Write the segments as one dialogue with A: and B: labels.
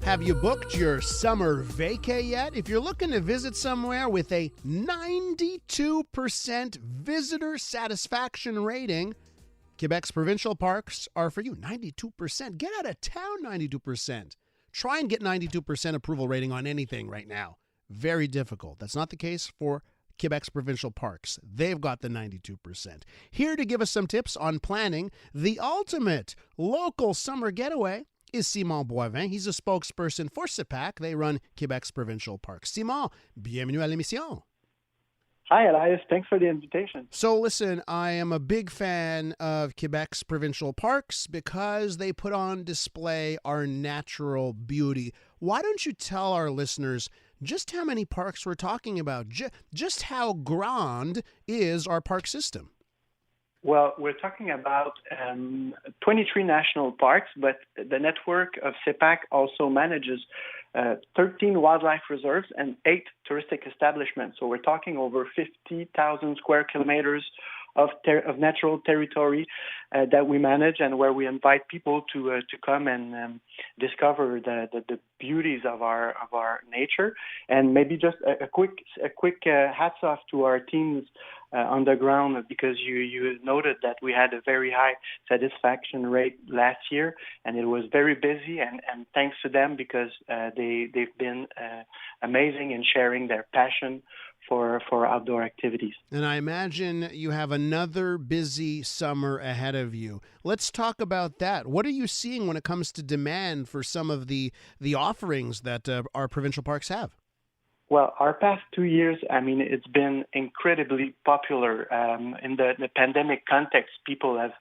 A: Have you booked your summer vacay yet? If you're looking to visit somewhere with a 92% visitor satisfaction rating, Quebec's provincial parks are for you. 92%. Get out of town, 92%. Try and get 92% approval rating on anything right now. Very difficult. That's not the case for Quebec's provincial parks. They've got the 92%. Here to give us some tips on planning the ultimate local summer getaway is Simon Boivin. He's a spokesperson for SEPAQ. They run Quebec's provincial parks. Simon, bienvenue à l'émission.
B: Hi, Elias. Thanks for the invitation.
A: So listen, I am a big fan of Quebec's provincial parks because they put on display our natural beauty. Why don't you tell our listeners just how many parks we're talking about? Just how grand is our park system?
B: Well, we're talking about 23 national parks, but the network of SEPAQ also manages 13 wildlife reserves and 8 touristic establishments. So we're talking over 50,000 square kilometers of natural territory that we manage and where we invite people to come and discover the beauties of our nature. And maybe just a quick hats off to our teams on the ground, because you noted that we had a very high satisfaction rate last year, and it was very busy. And thanks to them, because they've been amazing in sharing their passion for outdoor activities.
A: And I imagine you have another busy summer ahead of you. Let's talk about that. What are you seeing when it comes to demand for some of the offerings that our provincial parks have?
B: Well, our past 2 years, it's been incredibly popular. In the pandemic context, people have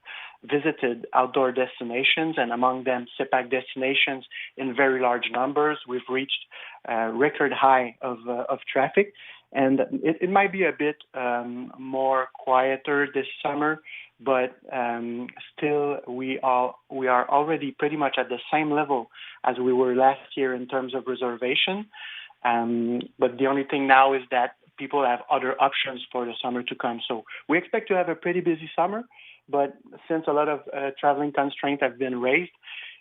B: visited outdoor destinations, and among them SEPAQ destinations in very large numbers. We've reached a record high of traffic, and it might be a bit more quieter this summer, but still we are already pretty much at the same level as we were last year in terms of reservation. But the only thing now is that people have other options for the summer to come. So we expect to have a pretty busy summer, but since a lot of traveling constraints have been raised,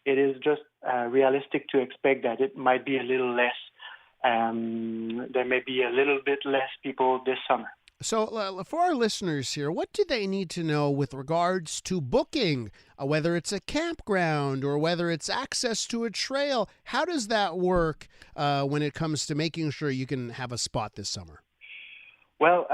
B: it is just realistic to expect that it might be a little less. There may be a little bit less people this summer.
A: So for our listeners here, what do they need to know with regards to booking, whether it's a campground or whether it's access to a trail? How does that work when it comes to making sure you can have a spot this summer?
B: Well,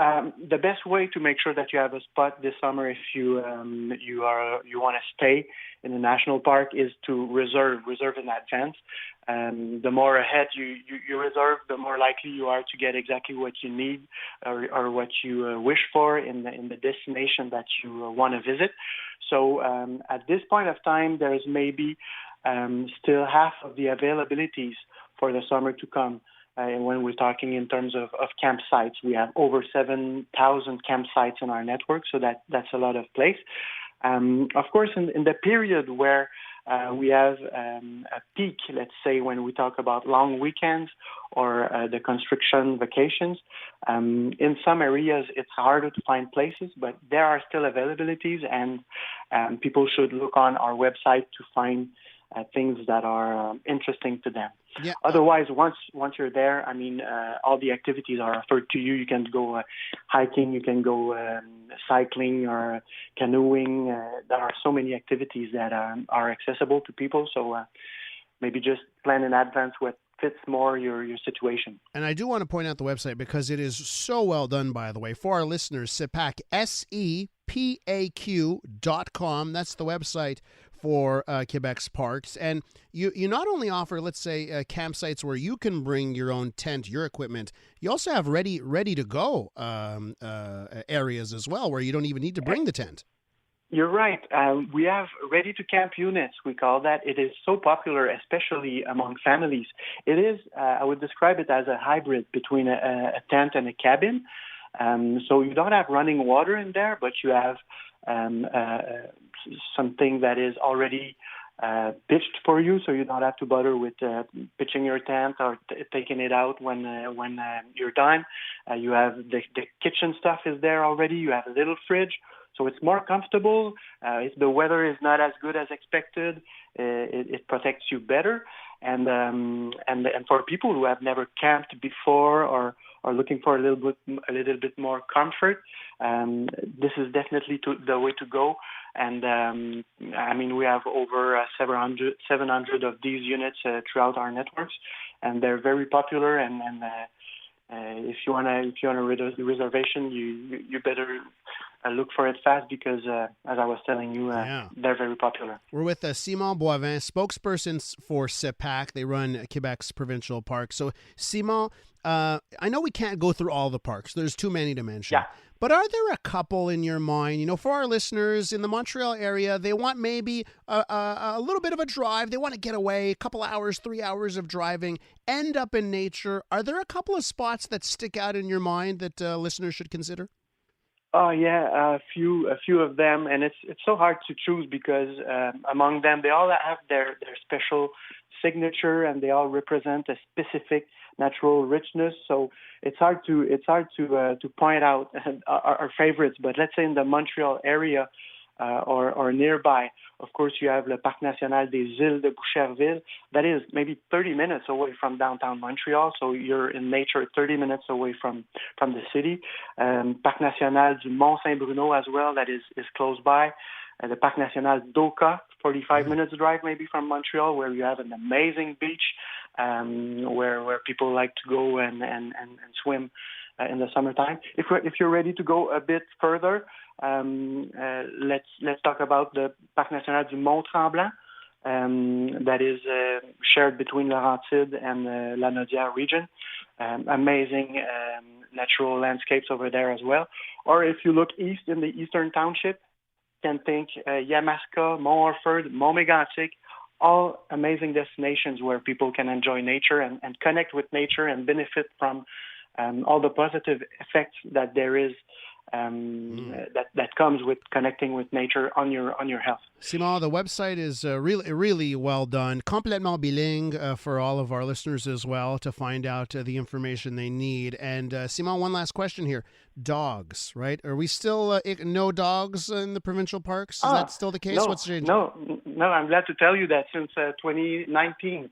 B: the best way to make sure that you have a spot this summer, if you want to stay in the national park, is to reserve in advance. The more ahead you reserve, the more likely you are to get exactly what you need or what you wish for in the destination that you want to visit. So at this point of time, there is maybe still half of the availabilities for the summer to come. And when we're talking in terms of campsites, we have over 7,000 campsites in our network, so that's a lot of place. Of course, in the period where we have a peak, let's say when we talk about long weekends or the construction vacations, in some areas it's harder to find places, but there are still availabilities, and people should look on our website to find things that are interesting to them. Yeah. Otherwise, once you're there, all the activities are offered to you. You can go hiking, you can go cycling or canoeing. There are so many activities that are accessible to people. So maybe just plan in advance what fits more your situation.
A: And I do want to point out the website because it is so well done, by the way. For our listeners, SEPAQ, SEPAQ.com. That's the website for Quebec's parks. And you not only offer, let's say, campsites where you can bring your own tent, your equipment, you also have ready to go areas as well where you don't even need to bring the tent.
B: You're right. We have ready-to-camp units, we call that. It is so popular, especially among families. It is, I would describe it as a hybrid between a tent and a cabin. So you don't have running water in there, but you have something that is already pitched for you, so you don't have to bother with pitching your tent or taking it out when you're done. You have the kitchen stuff is there already. You have a little fridge. So it's more comfortable. If the weather is not as good as expected, it protects you better. and for people who have never camped before or are looking for a little bit more comfort, this is definitely the way to go. And I mean, we have over 700 of these units throughout our networks, and they're very popular. And if you want a reservation, you better look for it fast because, as I was telling you, they're very popular.
A: We're with Simon Boivin, spokesperson for SEPAQ. They run Quebec's provincial parks. So, Simon, I know we can't go through all the parks. There's too many to mention.
B: Yeah.
A: But are there a couple in your mind, for our listeners in the Montreal area, they want maybe a little bit of a drive. They want to get away, a couple hours, 3 hours of driving, end up in nature. Are there a couple of spots that stick out in your mind that listeners should consider?
B: Oh yeah, a few of them, and it's so hard to choose because among them they all have their special signature and they all represent a specific natural richness. So it's hard to point out our favorites. But let's say in the Montreal area or nearby, of course you have Le Parc National des Îles de Boucherville. That is maybe 30 minutes away from downtown Montreal. So you're in nature 30 minutes away from the city. Parc National du Mont Saint-Bruno as well, that is close by. The Parc National d'Oka, 45 minutes drive maybe from Montreal, where you have an amazing beach where people like to go and swim in the summertime. If you're ready to go a bit further, let's talk about the Parc National du Mont Tremblant. That is shared between Laurentides and La Naudière region. Amazing natural landscapes over there as well. Or if you look east in the Eastern Township, you can think Yamaska, Mont Orford, Mont Mégantic, all amazing destinations where people can enjoy nature and connect with nature and benefit from all the positive effects that there is that comes with connecting with nature on your health.
A: Simon, the website is really well done, complètement bilingue for all of our listeners as well to find out the information they need. And Simon, one last question here: dogs, right? Are we still no dogs in the provincial parks? Is that still the case?
B: No,
A: What's changed?
B: No. I'm glad to tell you that since 2019,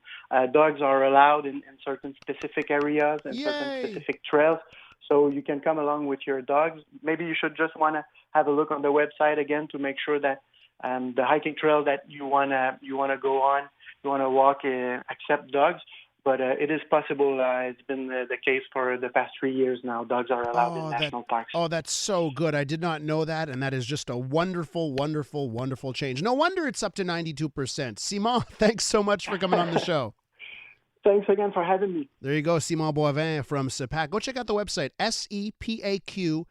B: dogs are allowed in certain specific areas and certain specific trails. So you can come along with your dogs. Maybe you should just want to have a look on the website again to make sure that the hiking trail that you wanna go on, you wanna walk, accept dogs. But it is possible. It's been the case for the past 3 years now. Dogs are allowed in national parks.
A: Oh, that's so good. I did not know that, and that is just a wonderful, wonderful, wonderful change. No wonder it's up to 92%. Simon, thanks so much for coming on the show.
B: Thanks again for having me.
A: There you go, Simon Boivin from SEPAQ. Go check out the website, SEPAQ.com.